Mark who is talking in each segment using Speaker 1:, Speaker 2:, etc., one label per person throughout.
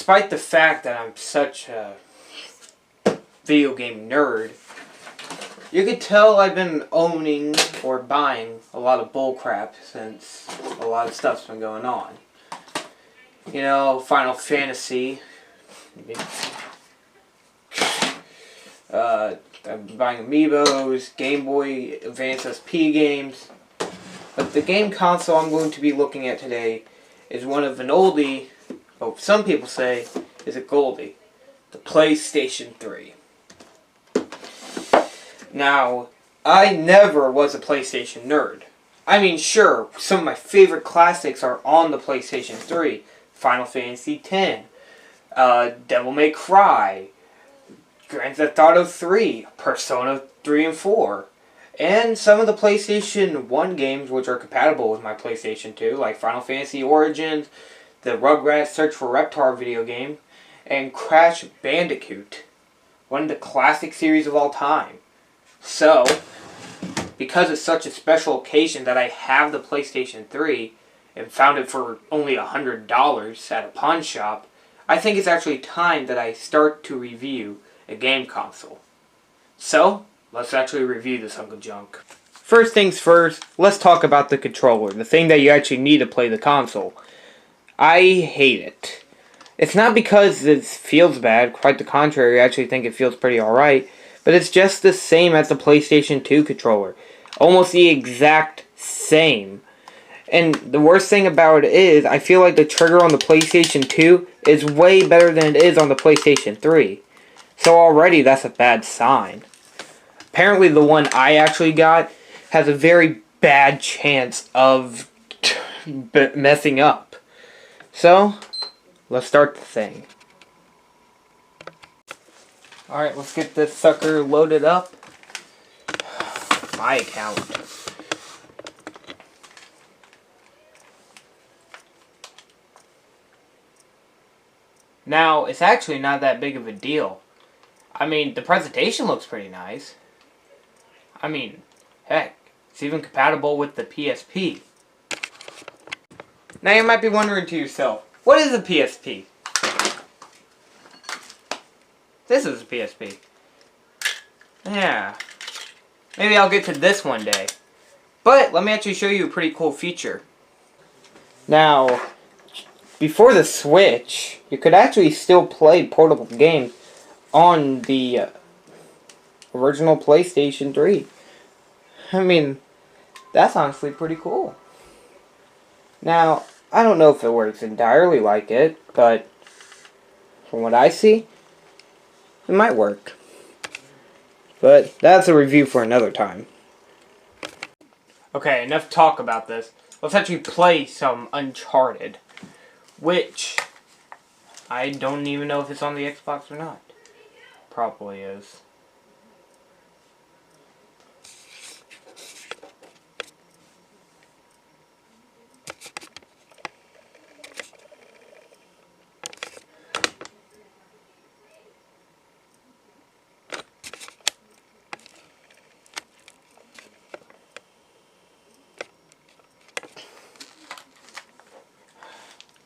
Speaker 1: despite the fact that I'm such a video game nerd, you could tell I've been owning or buying a lot of bullcrap since a lot of stuff's been going on. You know, Final Fantasy. I'm buying Amiibos, Game Boy Advance SP games. But the game console I'm going to be looking at today is one of an oldie, or some people say is a goldie, the PlayStation 3. Now, I never was a PlayStation nerd. I mean, sure, some of my favorite classics are on the PlayStation 3. Final Fantasy X, Devil May Cry, Grand Theft Auto 3, Persona 3 and 4, and some of the PlayStation 1 games which are compatible with my PlayStation 2, like Final Fantasy Origins, the Rugrats Search for Reptar video game, and Crash Bandicoot, one of the classic series of all time. So, because it's such a special occasion that I have the PlayStation 3 and found it for only $100 at a pawn shop, I think it's actually time that I start to review a game console. So, let's actually review this hunk of junk. First things first, let's talk about the controller, the thing that you actually need to play the console. I hate it. It's not because it feels bad, quite the contrary, I actually think it feels pretty alright, but it's just the same as the PlayStation 2 controller. Almost the exact same. And the worst thing about it is, I feel like the trigger on the PlayStation 2 is way better than it is on the PlayStation 3. So already that's a bad sign. Apparently the one I actually got has a very bad chance of messing up. So, let's start the thing. Alright, let's get this sucker loaded up. My account. Now, it's actually not that big of a deal. I mean, the presentation looks pretty nice. I mean, heck, it's even compatible with the PSP. Now you might be wondering to yourself, what is a PSP? This is a PSP. Yeah. Maybe I'll get to this one day. But, let me actually show you a pretty cool feature. Now, before the Switch, you could actually still play portable games on the original PlayStation 3. I mean, that's honestly pretty cool. Now, I don't know if it works entirely like it, but from what I see, it might work. But that's a review for another time. Okay, enough talk about this. Let's actually play some Uncharted, which I don't even know if it's on the Xbox or not. Probably is.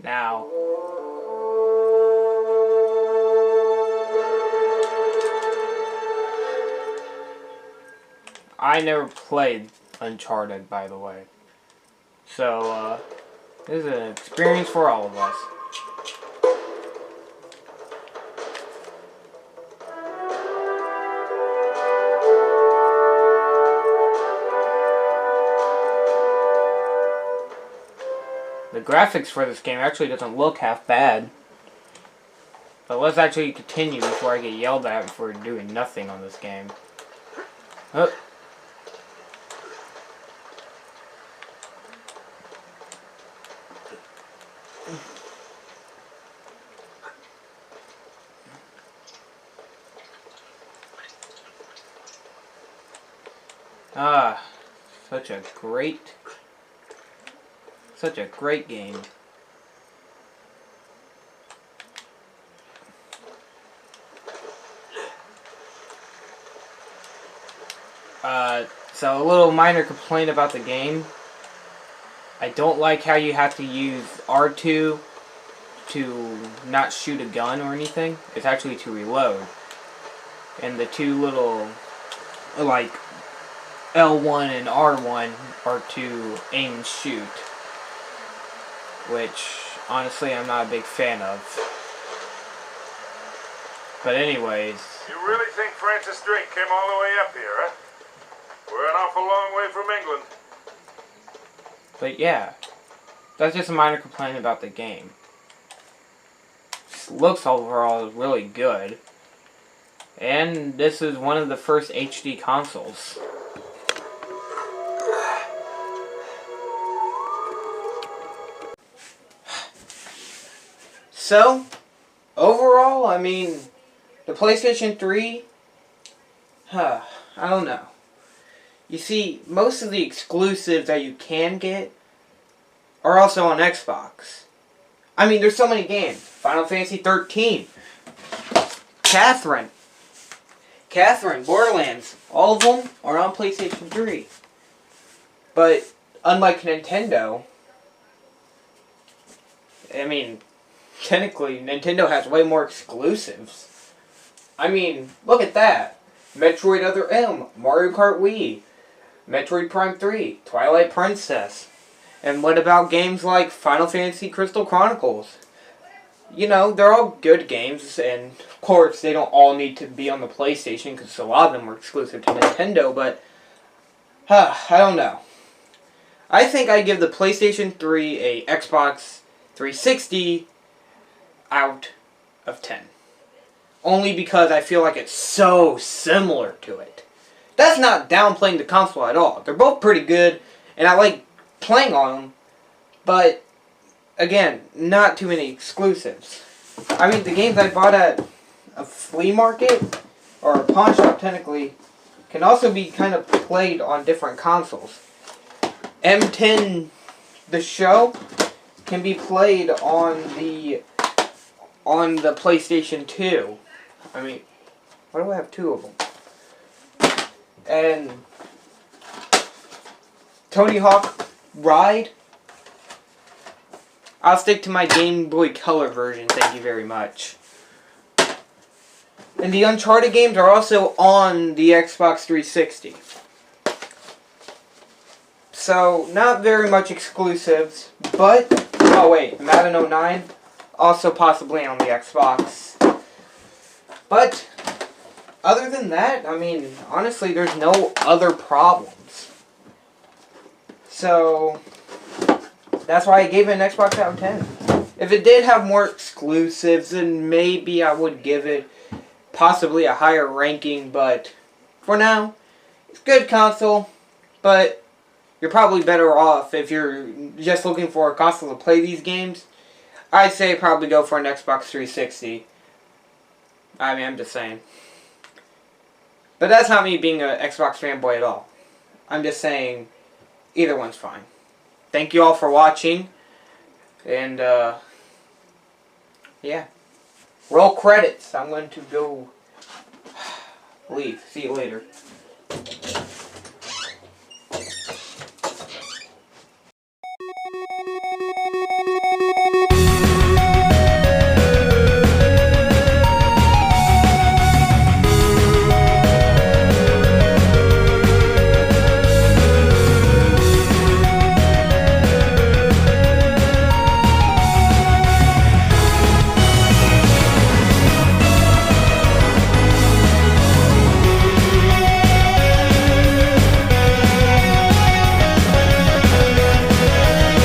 Speaker 1: Now, I never played Uncharted, by the way. So, this is an experience for all of us. The graphics for this game actually doesn't look half bad. But let's actually continue before I get yelled at for doing nothing on this game. Oh. Ah, such a great game. So a little minor complaint about the game. I don't like how you have to use R2 to not shoot a gun or anything. It's actually to reload. And the two little, like, L1 and R1 are to aim and shoot. Which, honestly, I'm not a big fan of. But anyways.
Speaker 2: You really think Francis Drake came all the way up here, huh? We're an awful long way from England.
Speaker 1: But yeah. That's just a minor complaint about the game. Looks overall really good. And this is one of the first HD consoles. So, overall, I mean, the PlayStation 3, I don't know. You see, most of the exclusives that you can get are also on Xbox. I mean, there's so many games. Final Fantasy 13, Catherine, Borderlands, all of them are on PlayStation 3. But, unlike Nintendo, I mean, technically, Nintendo has way more exclusives. I mean, look at that. Metroid Other M, Mario Kart Wii, Metroid Prime 3, Twilight Princess. And what about games like Final Fantasy Crystal Chronicles? You know, they're all good games, and of course, they don't all need to be on the PlayStation, because a lot of them were exclusive to Nintendo, but, I don't know. I think I give the PlayStation 3 a Xbox 360 out of 10. Only because I feel like it's so similar to it. That's not downplaying the console at all. They're both pretty good, and I like playing on them, but again, not too many exclusives. I mean, the games I bought at a flea market, or a pawn shop technically, can also be kind of played on different consoles. M10, the show, can be played on the PlayStation 2. I mean, why do I have two of them? And Tony Hawk Ride, I'll stick to my Game Boy Color version, thank you very much. And the Uncharted games are also on the Xbox 360. So, not very much exclusives, but, oh wait, Madden 09, also possibly on the Xbox. But, other than that, I mean, honestly, there's no other problems. So, that's why I gave it an Xbox out of 10. If it did have more exclusives, then maybe I would give it possibly a higher ranking, but for now, it's a good console, but you're probably better off if you're just looking for a console to play these games. I'd say probably go for an Xbox 360. I mean, I'm just saying. But that's not me being an Xbox fanboy at all. I'm just saying either one's fine. Thank you all for watching. And, yeah. Roll credits. I'm going to go leave. See you later.